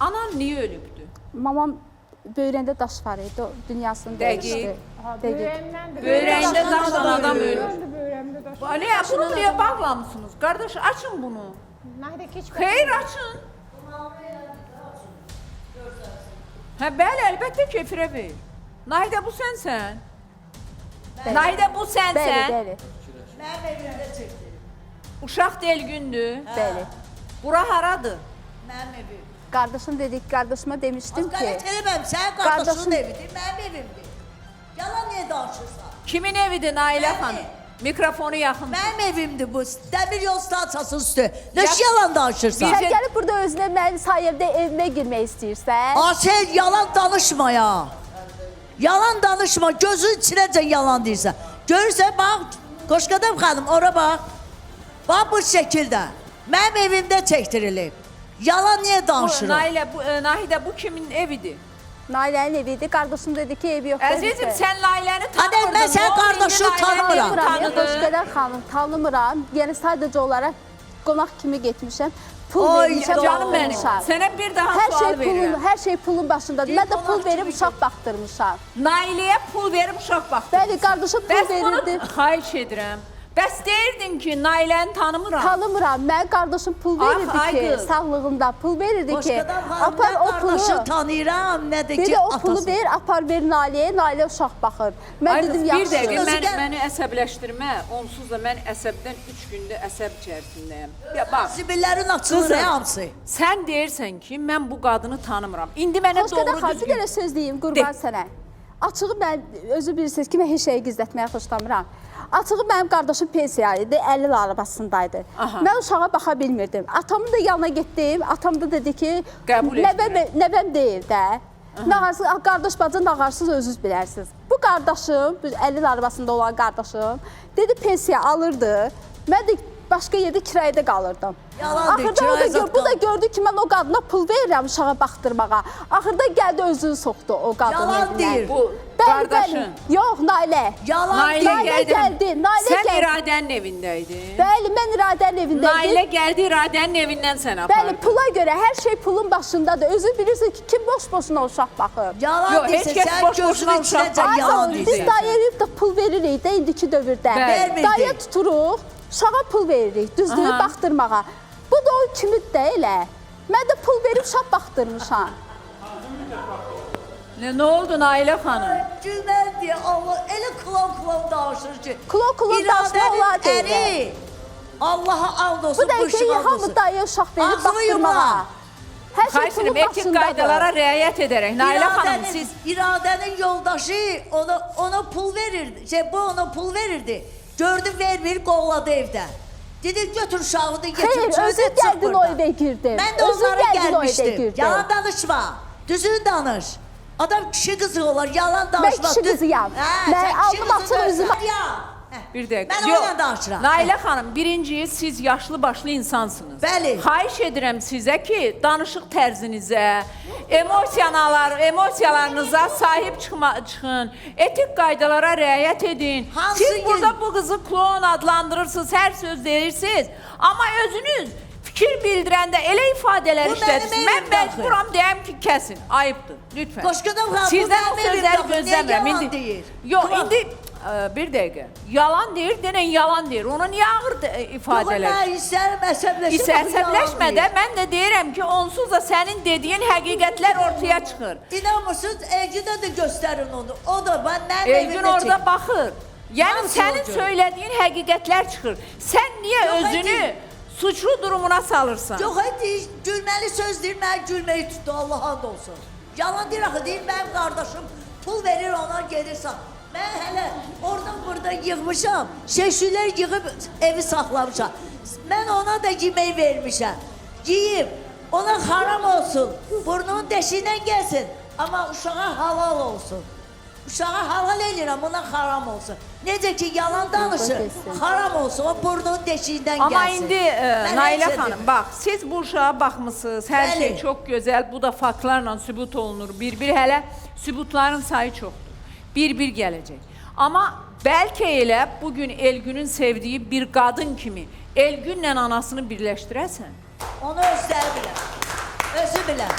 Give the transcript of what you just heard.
Anan niye ölübdü? Mamam böyrəndə daş var idi, o dünyasını dəyişdi. Böyrəyində daşdan adam ölür. Böyrəmdə daş. Aliyə, bunu buraya bağlamışsınız. Qardaş, açın bunu. Nahide keç Xeyr, açın. Hə, bəli, əlbəttə kefirə ver. Nahidə, bu sənsən? Nahidə, bu sənsən? Bəli, Mənim evimdə çəkdi. Uşaq Delgündür. bəli. Bura haradır? Mənim evim. Qardaşım dedik, qardaşıma demişdim ki, Qələt eləməm, sənin qardaşının evidir, mənim evimdir. Yalan niyə danışırsan? Kimin evidir Nailə Mənim. xanım? Mikrofonu yaxın. Mənim evimdir bu, dəmir yol stansiyasının üstü. Nə yalan danışırsan? sən gəlib burada özünə mənim sayəmdə evimə girmək istəyirsən. Asel, yalan danışma ya. Yalan danışma, gözün içinəcə yalan deyirsən. Görürsən, bax, Qoşqadam xanım, ora bax. Bax bu şəkildə. Mənim evimdə çəkdirilib. Yalan niyə danışırım? Nahidə, bu kimin evidir? Nailənin evidir, qardaşım dedi ki, evi yoxdur. Əzizim, sən Lailəni Hadi, tanımırdın. mən sənin qardaşını tanımıram. Qoşqadan xanım, tanımıram. Yəni sadəcə olaraq qonaq kimi getmişəm. Pul Oy, vermişəm, Canım mənim, baxdırmışam. sənə bir daha Hər sual şey verirəm. hər şey pulun başındadır. Mən də pul verib uşaq baxdırmışam. Nailəyə pul verib uşaq baxdın. Bəli, qardaşım pul Bəs verirdi. bunu xahiş edirəm. Bəs deyirdin ki, Nailəni tanımıram. Tanımıram. Mən qardaşım pul verirdi ay ki, qız. sağlığında pul verirdi ki, Qoşqadam xanım, apar mən o pulu. qardaşı tanıyıram, nə də Bir ki, də o pulu atası. ver, apar ver Nailəyə, Nailə uşaq baxır. Mən Ay qız, dedim, bir yaxşı. dəqiqə Özü gəl- məni əsəbləşdirmə. Onsuz da mən əsəbdən 3 gündə əsəb içərisindəyəm. Ya bax, Zibillərin açılır Qızım. hamısı. sən deyirsən ki, mən bu qadını tanımıram. İndi mənə Xoşqada doğru xan, bir düzgün. dənə söz deyim, qurban sənə. Açığı mən, özü bilirsiniz ki, mən heç şeyi gizlətməyə xoşlamıram. Açığı mənim qardaşım pensiya idi, 50 arabasındaydı. Aha. Mən uşağa baxa bilmirdim. Atamın da yanına getdim, atam da dedi ki, Qəbul etmirəm. nəvəm deyil də. Nağarsız, qardaş bacı nağarsız özünüz bilərsiniz. Bu qardaşım, 50 arabasında olan qardaşım, dedi pensiya alırdı. Mən də başqa yerdə kirayədə qalırdım. Yalan deyir, Axırda o da kirayə zad bu da gördü ki, mən o qadına pul verirəm uşağa baxdırmağa. Axırda gəldi özünü soxdu o qadının Yalan evinə. deyir. Bu Bəli, qardaşın. bəli. Yox, Nailə. Yalan Nailə deyil. Nailə gəldi, Nailə Sən gəldi. İradənin evindəydin. Bəli, mən İradənin evindəydim. Nailə gəldi İradənin evindən sən Bəli, apardın. pula görə hər şey pulun başındadır. Özü bilirsiniz ki, kim boş-boşuna uşaq baxır. Yalan Yox, deyirsən, heç kəs sən boş-boşuna gözünün uşaq içinəcə baxmır. yalan Ayza, biz deyirsən. dayayıb da pul veririk də indiki dövrdə. Bəli. Vermirdik. Daya tuturuq, uşağa pul veririk, düzdür, Aha. baxdırmağa. Bu da o kimidir də elə. Mən də pul verib uşaq baxdırmışam. Nə oldu Nailə xanım? Gülmən deyə Allah elə kulon danışır ki. Kulon danışma olar deyil. əri. Allaha and olsun, Bu da işin ki, and hamı olsun. daya uşaq verib Ağzını baxdırmağa. yumma. Hər şey Xahiş pulun edirəm, etik başındadır. qaydalara riayət edərək. Nailə xanım, siz İradənin yoldaşı ona pul verirdi. Bu ona pul verirdi. Gördü vermir, qovladı evdən. Dedi götür uşağını getir. Xeyr, özü gəldin o evə girdin. Mən də Özün onlara gəldin o evə gəlmişdim. girdin. Yalan danışma. Düzünü danış. Adam kişi qızı olur, yalan danışma. kişi qızıyam. Mən aldım açıq özümə. bir dəqiqə. Mən Yox, onunla danışıram. Nailə xanım, birinci siz yaşlı başlı insansınız. Bəli. Xahiş edirəm sizə ki, danışıq tərzinizə, emosiyalarınıza sahib çıxın, etik qaydalara riayət edin. Hansı Siz gün- burada bu qızı klon adlandırırsınız, hər söz deyirsiniz. Amma özünüz fikir bildirəndə elə ifadələr Bu işlədirsiniz. mənim Mən evim məcburam deyəm ki, kəsin. Ayıbdır, lütfən. Qoşqadam xanım, bu Sizdən o mənim evim sözləri daxil, niyə gözləmirəm. yalan İndi deyir? Yox, Qulaq. indi bir dəqiqə. Yalan deyir, denən yalan deyir. Ona niyə ağır ifadələr? Mən istəyirəm əsəbləşim. İsə əsəbləşmədə mən də deyirəm ki, onsuz da sənin dediyin həqiqətlər ortaya çıxır. İnanmırsınız, Elginə də göstərin onu. O da mənim Elgün evimdə orada çək. baxır. Yəni Nasıl sənin olacaq? söylədiyin həqiqətlər çıxır. Sən niyə Yox, özünü hadi. suçlu durumuna salırsan? Yox, hadi gülməli söz deyir, mən gülməyi tutdu, Allah and olsun. Yalan deyir axı, deyir, mənim qardaşım pul verir, ona gedirsən. Mən hələ oradan burada yığmışam, şeşülər yığıb evi saxlamışam. Mən ona da yemək vermişəm. Yiyib, ona haram olsun, burnunun deşindən gəlsin, amma uşağa halal olsun. Uşağa halal edirəm, ona haram olsun. Necə ki, yalan danışır, haram olsun, o burnunun deşiyindən gəlsin. Amma indi Mən Nailə heç xanım, dedim. bax, siz bu uşağa baxmısınız, hər Bəli. şey çox gözəl, bu da faktlarla sübut olunur. Bir-bir hələ sübutların sayı çoxdur. Bir-bir gələcək. Amma bəlkə elə bugün Elgünün sevdiyi bir qadın kimi Elgünlə anasını birləşdirəsən. Onu özləri bilər, özü bilər.